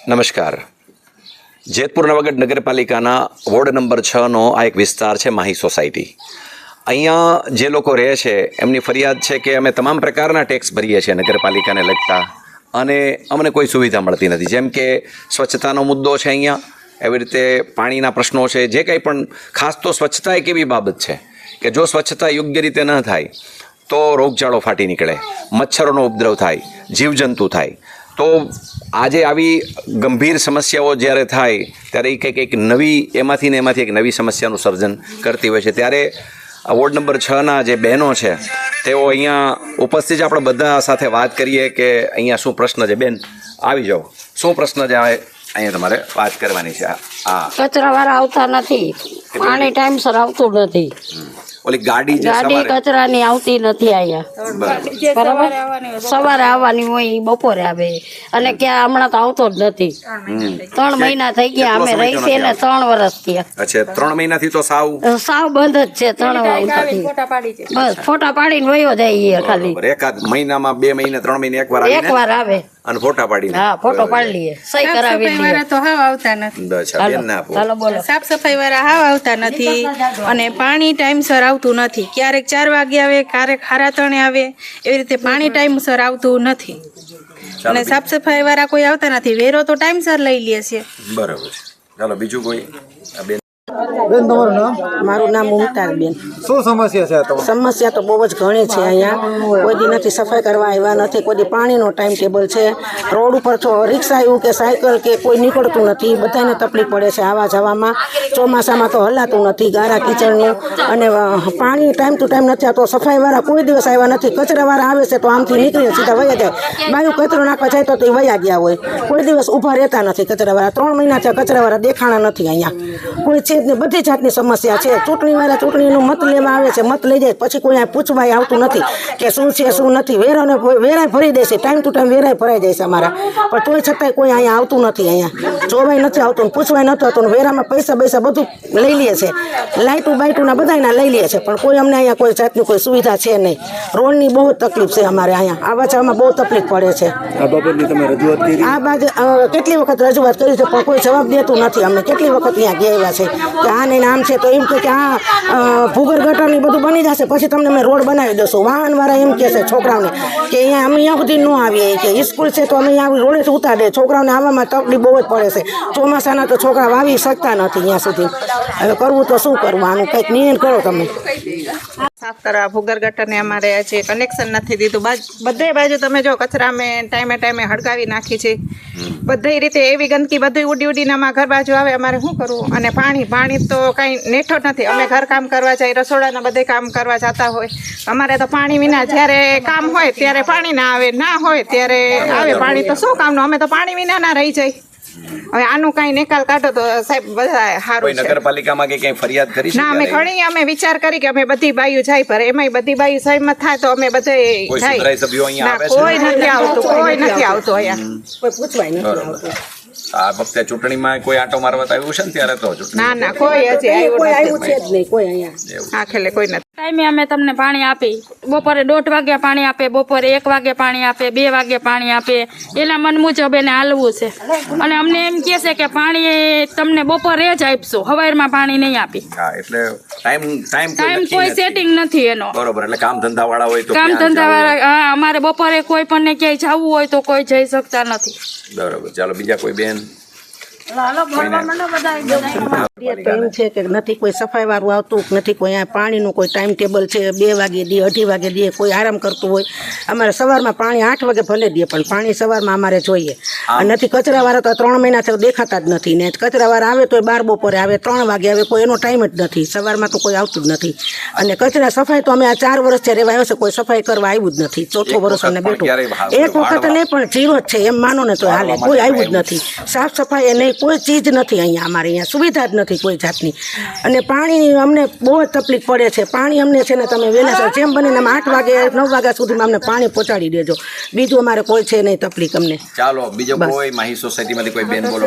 નમસ્કાર. જેતપુર નવાગઢ નગરપાલિકાના ward number 6નો આ એક વિસ્તાર છે માહી સોસાયટી. અહીંયા જે લોકો રહે છે એમની ફરિયાદ છે કે અમે તમામ પ્રકારના ટેક્સ ભરીએ છીએ નગરપાલિકાને લગતા અને અમને કોઈ સુવિધા મળતી નથી. જેમ કે સ્વચ્છતાનો મુદ્દો છે અહીંયા, એવી રીતે પાણીના પ્રશ્નો છે. જે કંઈ પણ ખાસ તો સ્વચ્છતા એક એવી બાબત છે કે જો સ્વચ્છતા યોગ્ય રીતે ન થાય તો રોગચાળો ફાટી નીકળે, મચ્છરોનો ઉપદ્રવ થાય, જીવજંતુ થાય. તો આજે આવી ગંભીર સમસ્યાઓ જ્યારે થાય ત્યારે એ કંઈક એક નવી એમાંથી એક નવી સમસ્યાનું સર્જન કરતી હોય છે. ત્યારે વોર્ડ નંબર 6ના જે બહેનો છે તેઓ અહીંયા ઉપસ્થિત છે. આપણે બધા સાથે વાત કરીએ કે અહીંયા શું પ્રશ્ન છે. બેન, આવી જાઓ. શું પ્રશ્ન છે અહીંયા તમારે વાત કરવાની છે? કચરાવાળા આવતા નથી, પાણી ટાઈમસર આવતું નથી, ઓલી ગાડી કચરાની આવતી નથી અહીંયા. બરાબર, સવારે આવવાની હોય, બપોરે આવે, અને ક્યાં હમણાં તો આવતો જ નથી. 3 મહિના થઈ ગયા અમે રહી છે ને 3 વર્ષ થયા. અચ્છા, 3 મહિનાથી તો સાવ બંધ જ છે. 3 મહિનાથી બસ ફોટા પાડીને વયો જાય ખાલી. એકાદ મહિનામાં 2 મહિને 3 મહિને એકવાર આવે અને ફોટા પાડી. હા, ફોટો પાડી લઈએ, સહી કરાવી લઈએ. તો હાવ આવતા નથી. ચાલો બોલો. સાફ સફાઈ વાળા હાવ આવતા નથી અને પાણી ટાઈમસર આવતું નથી. ક્યારેક 4 વાગે આવે, ક્યારેક 3:30 આવે, એવી રીતે પાણી ટાઈમસર આવતું નથી. અને સાફ સફાઈ વાળા કોઈ આવતા નથી. વેરો તો ટાઈમસર લઈ લે છે. બરાબર છે. ચાલો બીજું કોઈ બેન. બેન, તમારું નામ? મારું નામ મુમતાઝ બેન. શું સમસ્યા છે તમારી? સમસ્યા તો બહુ જ ઘણી છે અહીંયા. કોઈ દી નથી સફાઈ કરવા આવ્યા નથી, કોઈ દી પાણીનો ટાઈમ ટેબલ છે. રોડ ઉપર તો રિક્ષા આવ્યું કે સાયકલ કે કોઈ નીકળતું નથી. બધાને તકલીફ પડે છે આવવા જવામાં. ચોમાસામાં તો હલાતું નથી, ગારા કીચડનું. અને પાણી ટાઈમ ટુ ટાઈમ નથી આવતો. સફાઈવાળા કોઈ દિવસ આવ્યા નથી. કચરાવાળા આવે છે તો આમથી નીકળીને સીધા વયા જાય. બાયું કચરો નાખવા જાય તો એ વયા ગયા હોય. કોઈ દિવસ ઊભા રહેતા નથી કચરાવાળા. 3 મહિના થયા કચરાવાળા દેખાણા નથી અહીંયા. કોઈ છે જ બધી જાતની સમસ્યા છે. ચૂંટણીવાળા ચૂંટણીનું મત લેવા આવે છે, મત લઈ જાય પછી કોઈ પૂછવા આવતું નથી કે શું છે શું નથી. વેરાય ભરી દે છે, ટાઈમ ટુ ટાઈમ વેરાય ભરાઈ જાય છે અમારા. પણ તોય છતાંય કોઈ અહીંયા આવતું નથી. અહીંયા જોવાય નથી આવતું, પૂછવાય નથી આવતું. વેરામાં પૈસા બધું લઈ લે છે. લાઇટું બાઇટુના બધાના લઈ લે છે, પણ કોઈ અમને અહીંયા કોઈ જાતની કોઈ સુવિધા છે નહીં. રોડની બહુ તકલીફ છે અમારે અહીંયા. આવવા જવામાં બહુ તકલીફ પડે છે. આ બાબતની તમે રજૂઆત કરી? આ બાજુ કેટલી વખત રજૂઆત કરી છે પણ કોઈ જવાબ દેતું નથી. અમને કેટલી વખત ત્યાં ગયા છે કે આ નહીં આમ છે, તો એમ કે આ ભૂગર્ભ ગટરની બધું બની જશે પછી તમને અમે રોડ બનાવી દઈશું. વાહનવાળા એમ કહે છે છોકરાઓને કે અહીંયા અમે અહીંયા સુધી ન આવીએ, કે સ્કૂલ છે તો અમે અહીંયા રોડેથી ઉતારે. છોકરાઓને આવવામાં તકલીફ બહુ જ પડે છે. ચોમાસાના તો છોકરા વાવી શકતા નથી અહીંયા સુધી. હવે કરવું તો શું કરવું? આનું કંઈક નિર્ણય કરો તમે. સાફ કરવા ભૂગર્ભ ગટરને અમારે જે કનેક્શન નથી દીધું. બધે બાજુ તમે જો કચરા અમે ટાઈમે હળગાવી નાખી છે. બધી રીતે એવી ગંદકી બધી ઉડીને અમારા ઘર બાજુ આવે. અમારે શું કરવું? અને પાણી તો કાંઈ નેઠો નથી. અમે ઘર કામ કરવા જાય, રસોડાના બધે કામ કરવા જતા હોય. અમારે તો પાણી વિના જ્યારે કામ હોય ત્યારે પાણી ના આવે, ના હોય ત્યારે આવે પાણી. તો શું કામનું? અમે તો પાણી વિના ના રહી જાય. હવે આનું કઈ નિકાલ કાઢો તો સાહેબ બધા સારું છે. નગરપાલિકામાં કે કઈ ફરિયાદ કરી છે? ના, અમે ઘણી અમે વિચાર કરી કે અમે બધી બાયું જાય, પર એમાંય બધી બાયું સહમત થાય તો અમે બધે જાય. કોઈ નથી આવતું અહીંયા. કોઈ પૂછવાય નથી આવતું. આ વખતે ચૂંટણીમાં કોઈ આંટો મારવા આવ્યું છે ને ત્યારે તો ના કોઈ હજી આવ્યું છે જ નહીં કોઈ અહીંયા. આખેલે કોઈ નથી. ટાઈમે અમે તમને પાણી આપી. બપોરે 1:30 વાગે પાણી આપે, બપોરે 1 વાગે પાણી આપે, 2 વાગે પાણી આપે. એના મન મુજબ એને હાલવું છે. અને અમને એમ કહે છે કે પાણી તમને બપોરે જ આપશું, સવારમાં પાણી નહીં આપી. એટલે ટાઈમ કોઈ સેટિંગ નથી એનો. બરોબર. એટલે કામ ધંધા વાળા હોય તો કામ ધંધા વાળા. હા, અમારે બપોરે કોઈ પણ ક્યાંય જવું હોય તો કોઈ જઈ શકતા નથી. બરોબર. ચાલો બીજા કોઈ બેન. એમ છે કે નથી કોઈ સફાઈ વાળું આવતું, નથી કોઈ અહીંયા પાણીનું કોઈ ટાઈમ ટેબલ છે. 2 વાગે દે, 2:30 વાગે દે, કોઈ આરામ કરતું હોય. અમારે સવારમાં પાણી 8 વાગે ભલે દે, પણ પાણી સવારમાં અમારે જોઈએ. અને નથી કચરાવાળા તો 3 મહિનાથી દેખાતા જ નથી. ને કચરાવાળા આવે તો 12 બપોરે આવે, 3 વાગે આવે. કોઈ એનો ટાઈમ જ નથી. સવારમાં તો કોઈ આવતું જ નથી. અને કચરા સફાઈ તો અમે આ 4 વર્ષથી રહેવા આવ્યો છે, કોઈ સફાઈ કરવા આવ્યું જ નથી. 4થું વર્ષ અમને બેઠું. એક વખત નહીં પણ 0 જ છે એમ માનો ને તો હાલે. કોઈ આવ્યું જ નથી. સાફ સફાઈ નહીં, કોઈ ચીજ નથી અહીંયા. અમારે અહીંયા સુવિધા જ નથી કોઈ જાતની. અને પાણીની અમને બહુ જ તકલીફ પડે છે. પાણી અમને છે ને તમે વહેલા જેમ બને ને 8 વાગે 9 વાગ્યા સુધીમાં અમને પાણી પહોંચાડી દેજો. બીજું અમારે કોઈ છે નહીં તકલીફ અમને. ચાલો બીજો કોઈ માહી સોસાયટીમાંથી કોઈ બેન બોલો.